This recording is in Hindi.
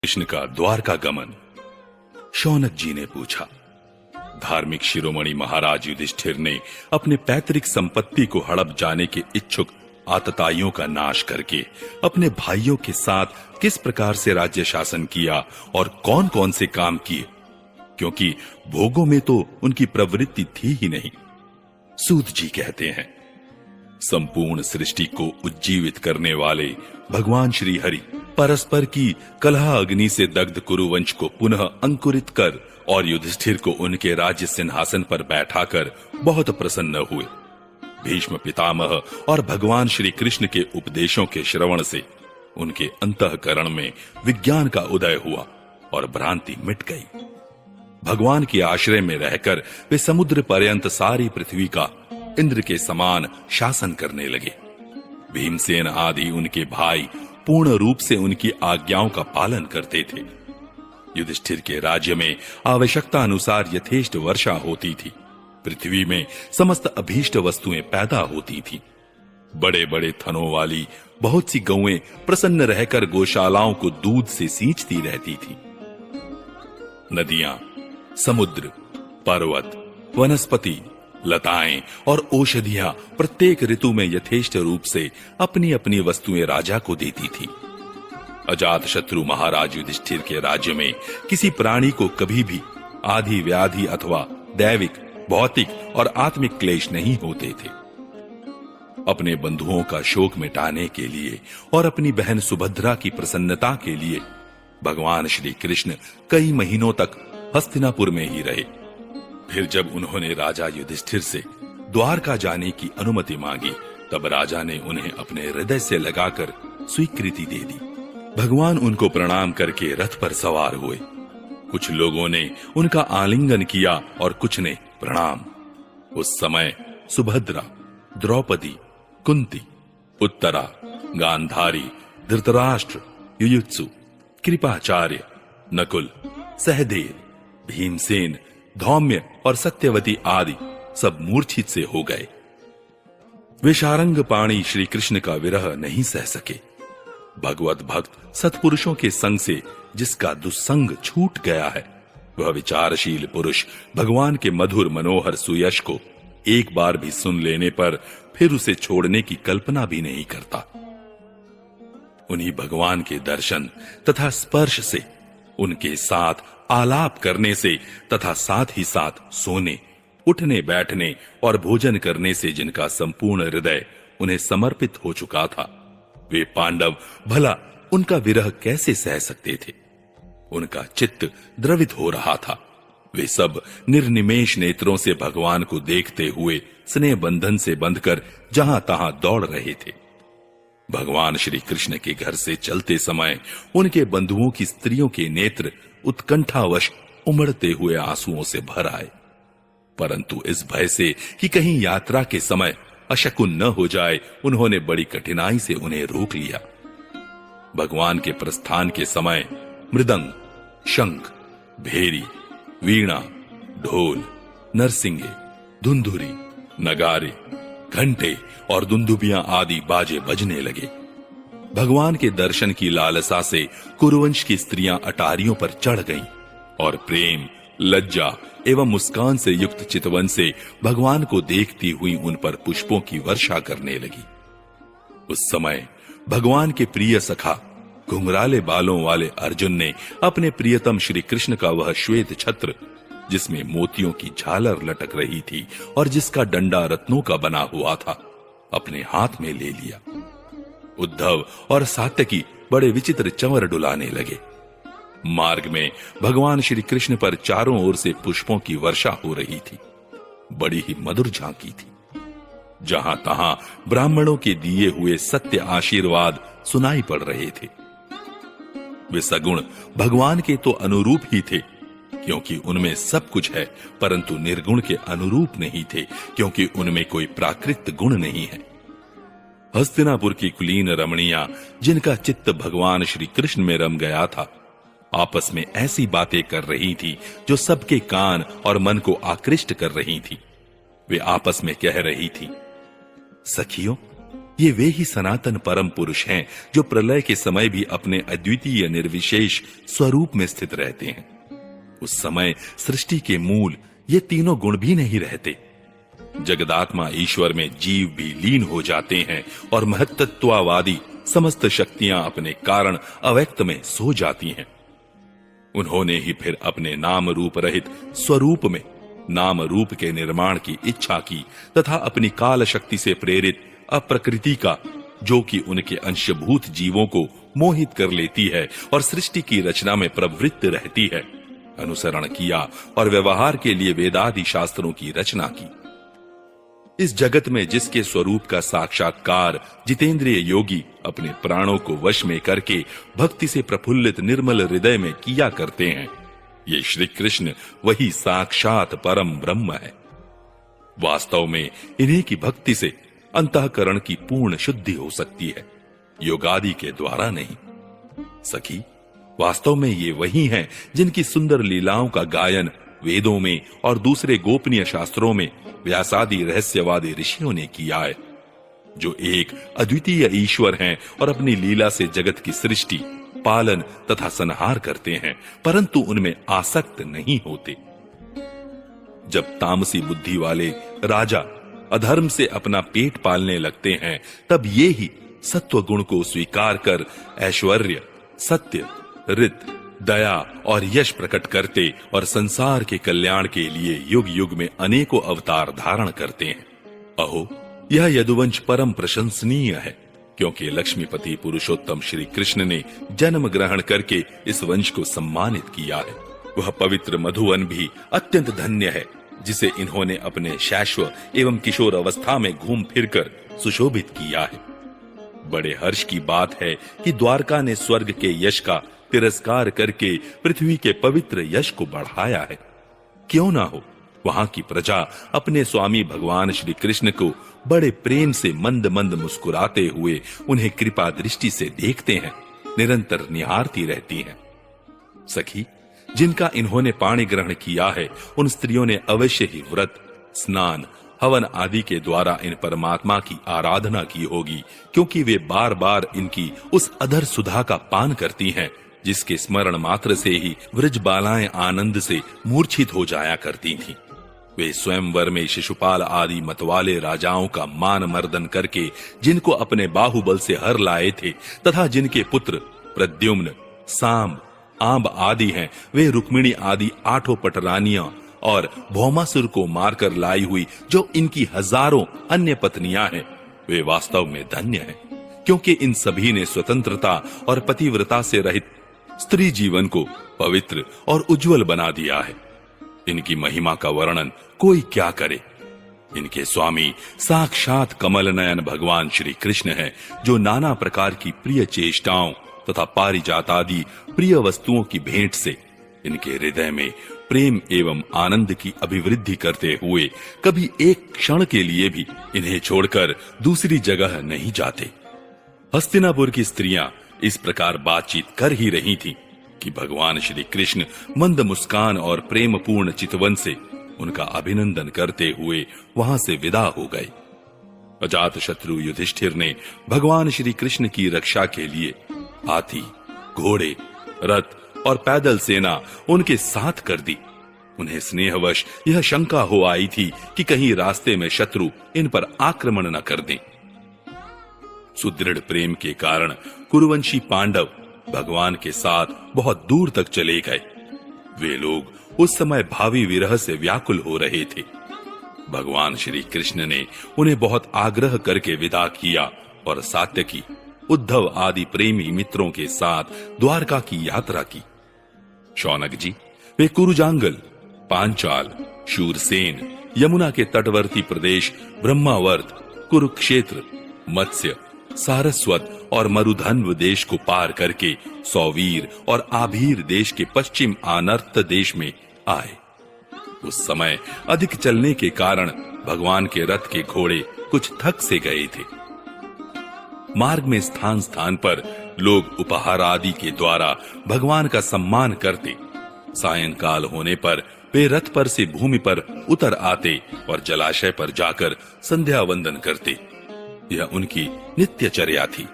कृष्ण का द्वारका गमन। शौनक जी ने पूछा, धार्मिक शिरोमणि महाराज युधिष्ठिर ने अपने पैतृक संपत्ति को हड़प जाने के इच्छुक आतताइयों का नाश करके अपने भाइयों के साथ किस प्रकार से राज्य शासन किया और कौन कौन से काम किए, क्योंकि भोगों में तो उनकी प्रवृत्ति थी ही नहीं। सूत जी कहते हैं, संपूर्ण सृष्टि को उज्जीवित करने वाले भगवान श्री हरि परस्पर की कलह अग्नि से दग्ध कुरुवंश को पुनः अंकुरित कर और युधिष्ठिर को उनके राज्य सिंहासन पर बैठाकर बहुत प्रसन्न हुए। भीष्म पितामह और भगवान श्री कृष्ण के उपदेशों के श्रवण से उनके अंतःकरण में विज्ञान का उदय हुआ और भ्रांति मिट गई। भगवान के आश्रय में रहकर वे समुद्र पर्यंत सारी पृथ्वी का इंद्र के समान शासन करने लगे। भीमसेन आदि उनके भाई पूर्ण रूप से उनकी आज्ञाओं का पालन करते थे। युधिष्ठिर के राज्य में आवश्यकता अनुसार यथेष्ट वर्षा होती थी। पृथ्वी में समस्त अभीष्ट वस्तुएं पैदा होती थी। बड़े बड़े थनों वाली बहुत सी गौएं प्रसन्न रहकर गौशालाओं को दूध से सींचती रहती थी। नदियां, समुद्र, पर्वत, वनस्पति, लताएं और औषधियां प्रत्येक ऋतु में यथेष्ट रूप से अपनी अपनी वस्तुएं राजा को देती थी। अजातशत्रु महाराज युधिष्ठिर के राज्य में किसी प्राणी को कभी भी आदि व्याधि अथवा दैविक, भौतिक और आत्मिक क्लेश नहीं होते थे। अपने बंधुओं का शोक मिटाने के लिए और अपनी बहन सुभद्रा की प्रसन्नता के लिए भगवान श्री कृष्ण कई महीनों तक हस्तिनापुर में ही रहे। फिर जब उन्होंने राजा युधिष्ठिर से द्वारका जाने की अनुमति मांगी, तब राजा ने उन्हें अपने हृदय से लगाकर स्वीकृति दे दी। भगवान उनको प्रणाम करके रथ पर सवार हुए। कुछ लोगों ने उनका आलिंगन किया और कुछ ने प्रणाम। उस समय सुभद्रा, द्रौपदी, कुंती, उत्तरा, गांधारी, धृतराष्ट्र, युयुत्सु, कृपाचार्य, नकुल, सहदेव, भीमसेन, धौम्य और सत्यवती आदि सब मूर्छित से हो गए। वे शारंग पाणी श्री कृष्ण का विरह नहीं सह सके। भगवत भक्त सत्पुरुषों के संग से जिसका दुस्संग छूट गया है, वह विचारशील पुरुष भगवान के मधुर मनोहर सुयश को एक बार भी सुन लेने पर फिर उसे छोड़ने की कल्पना भी नहीं करता। उन्हीं भगवान के दर्शन तथा स्पर्श से, उनके साथ आलाप करने से तथा साथ ही साथ सोने, उठने, बैठने और भोजन करने से जिनका संपूर्ण हृदय उन्हें समर्पित हो चुका था, वे पांडव भला उनका विरह कैसे सह सकते थे। उनका चित्त द्रवित हो रहा था। वे सब निर्निमेष नेत्रों से भगवान को देखते हुए स्नेह बंधन से बंधकर जहां तहां दौड़ रहे थे। भगवान श्री कृष्ण के घर से चलते समय उनके बंधुओं की स्त्रियों के नेत्र उत्कंठावश उमड़ते हुए आंसुओं से भर आए, परंतु इस भय से कि कहीं यात्रा के समय अशकुन न हो जाए, उन्होंने बड़ी कठिनाई से उन्हें रोक लिया। भगवान के प्रस्थान के समय मृदंग, शंख, भेरी, वीणा, ढोल, नरसिंगे, धुंधुरी, नगारे, घंटे और दुंदुबियां आदि बाजे बजने लगे। भगवान के दर्शन की लालसा से कुरुवंश की स्त्रियां अटारियों पर चढ़ गईं और प्रेम, लज्जा एवं मुस्कान से युक्त चितवन से भगवान को देखती हुई उन पर पुष्पों की वर्षा करने लगी। उस समय भगवान के प्रिय सखा घुंघराले बालों वाले अर्जुन ने अपने प्रियतम श्री कृष्ण का वह श्वेत छत्र, जिसमें मोतियों की झालर लटक रही थी और जिसका डंडा रत्नों का बना हुआ था, अपने हाथ में ले लिया। उद्धव और सात्यकी बड़े विचित्र चंवर डुलाने लगे। मार्ग में भगवान श्री कृष्ण पर चारों ओर से पुष्पों की वर्षा हो रही थी। बड़ी ही मधुर झांकी थी। जहां तहां ब्राह्मणों के दिए हुए सत्य आशीर्वाद सुनाई पड़ रहे थे। वे सगुण भगवान के तो अनुरूप ही थे, क्योंकि उनमें सब कुछ है, परंतु निर्गुण के अनुरूप नहीं थे, क्योंकि उनमें कोई प्राकृत गुण नहीं है। हस्तिनापुर की कुलीन रमणियां, जिनका चित्त भगवान श्री कृष्ण में रम गया था, आपस में ऐसी बातें कर रही थी जो सबके कान और मन को आकृष्ट कर रही थी। वे आपस में कह रही थी, सखियों, ये वे ही सनातन परम पुरुष हैं जो प्रलय के समय भी अपने अद्वितीय निर्विशेष स्वरूप में स्थित रहते हैं। उस समय सृष्टि के मूल ये तीनों गुण भी नहीं रहते। जगदात्मा ईश्वर में जीव भी लीन हो जाते हैं और महत्त्ववादी समस्त शक्तियां अपने कारण अव्यक्त में सो जाती हैं। उन्होंने ही फिर अपने नाम रूप रहित स्वरूप में नाम रूप के निर्माण की इच्छा की तथा अपनी काल शक्ति से प्रेरित अप्रकृति का, जो कि उनके अंशभूत जीवों को मोहित कर लेती है और सृष्टि की रचना में प्रवृत्त रहती है, अनुसरण किया और व्यवहार के लिए वेदादि शास्त्रों की रचना की। इस जगत में जिसके स्वरूप का साक्षात्कार जितेंद्रिय योगी अपने प्राणों को वश में करके भक्ति से प्रफुल्लित निर्मल हृदय में किया करते हैं, ये श्री कृष्ण वही साक्षात परम ब्रह्म है। वास्तव में इन्हीं की भक्ति से अंतःकरण की पूर्ण शुद्धि हो सकती है, योगादि के द्वारा नहीं। सखी, वास्तव में ये वही हैं जिनकी सुंदर लीलाओं का गायन वेदों में और दूसरे गोपनीय शास्त्रों में व्यासादि रहस्यवादी ऋषियों ने किया है, जो एक अद्वितीय ईश्वर हैं और अपनी लीला से जगत की सृष्टि, पालन तथा संहार करते हैं, परंतु उनमें आसक्त नहीं होते। जब तामसी बुद्धि वाले राजा अधर्म से अपना पेट पालने लगते हैं, तब ये ही सत्व गुण को स्वीकार कर ऐश्वर्य, सत्य, ऋत, दया और यश प्रकट करते और संसार के कल्याण के लिए युग युग में अनेकों अवतार धारण करते हैं। अहो, यह यदुवंश परम प्रशंसनीय है, क्योंकि लक्ष्मीपति पुरुषोत्तम श्री कृष्ण ने जन्म ग्रहण करके इस वंश को सम्मानित किया है। वह पवित्र मधुवन भी अत्यंत धन्य है, जिसे इन्होंने अपने शैशव एवं किशोर अवस्था में घूम फिरकर सुशोभित किया है। बड़े हर्ष की बात है कि द्वारका ने स्वर्ग के यश का तिरस्कार करके पृथ्वी के पवित्र यश को बढ़ाया है। क्यों ना हो, वहां की प्रजा अपने स्वामी भगवान श्री कृष्ण को बड़े प्रेम से मंद मंद मुस्कुराते हुए उन्हें कृपा दृष्टि से देखते हैं, निरंतर निहारती रहती हैं। सखी, जिनका इन्होंने पाणी ग्रहण किया है, उन स्त्रियों ने अवश्य ही व्रत, स्नान, हवन आदि के द्वारा इन परमात्मा की आराधना की होगी, क्योंकि वे बार बार इनकी उस अधर सुधा का पान करती हैं, जिसके स्मरण मात्र से ही व्रजबालाएं आनंद से मूर्छित हो जाया करती थीं। वे स्वयंवर में शिशुपाल आदि मतवाले राजाओं का मान मर्दन करके जिनको अपने बाहुबल से हर लाए थे तथा जिनके पुत्र प्रद्युम्न, साम, आंब आदि हैं, वे रुक्मिणी आदि 8 पटरानियां और भौमासुर को मारकर लाई हुई जो इनकी हजारों अन्य पत्नियां हैं, वे वास्तव में धन्य हैं, क्योंकि इन सभी ने स्वतंत्रता और पतिव्रता से रहित स्त्री जीवन को पवित्र और उज्जवल बना दिया है। इनकी महिमा का वर्णन कोई क्या करे। इनके स्वामी साक्षात कमल नयन भगवान श्री कृष्ण हैं, जो नाना प्रकार की प्रिय चेष्टाओं तथा पारिजात आदि प्रिय वस्तुओं की भेंट से इनके हृदय में प्रेम एवं आनंद की अभिवृद्धि करते हुए कभी एक क्षण के लिए भी इन्हें छोड़कर दूसरी जगह नहीं जाते। हस्तिनापुर की स्त्रियां इस प्रकार बातचीत कर ही रही थीं कि भगवान श्री कृष्ण मंद मुस्कान और प्रेम पूर्ण चितवन से उनका अभिनंदन करते हुए वहां से विदा हो गए। अजात शत्रु युधिष्ठिर ने भगवान श्री कृष्ण की रक्षा के लिए हाथी, घोड़े, रथ और पैदल सेना उनके साथ कर दी। उन्हें स्नेहवश यह शंका हो आई थी कि कहीं रास्ते में शत्रु इन पर आक्रमण न कर दें। सुदृढ़ प्रेम के कारण कुरुवंशी पांडव भगवान के साथ बहुत दूर तक चले गए। वे लोग उस समय भावी विरह से व्याकुल हो रहे थे। भगवान श्री कृष्ण ने उन्हें बहुत आग्रह करके विदा किया और सात्यकी, उद्धव आदि प्रेमी मित्रों के साथ द्वारका की यात्रा की। शौनक जी, वे कुरुजांगल, पांचाल, शूरसेन, यमुना के तटवर्ती प्रदेश ब्रह्मावर्त, कुरुक्षेत्र, मत्स्य, सारस्वत और मरुधन्व देश को पार करके सौवीर और आभीर देश के पश्चिम आनर्त देश में आए। उस समय अधिक चलने के कारण भगवान के रथ के घोड़े कुछ थक से गए थे। मार्ग में स्थान स्थान पर लोग उपहार आदि के द्वारा भगवान का सम्मान करते। सायंकाल होने पर वे रथ पर से भूमि पर उतर आते और जलाशय पर जाकर संध्या वंदन करते। यह उनकी नित्यचर्या थी।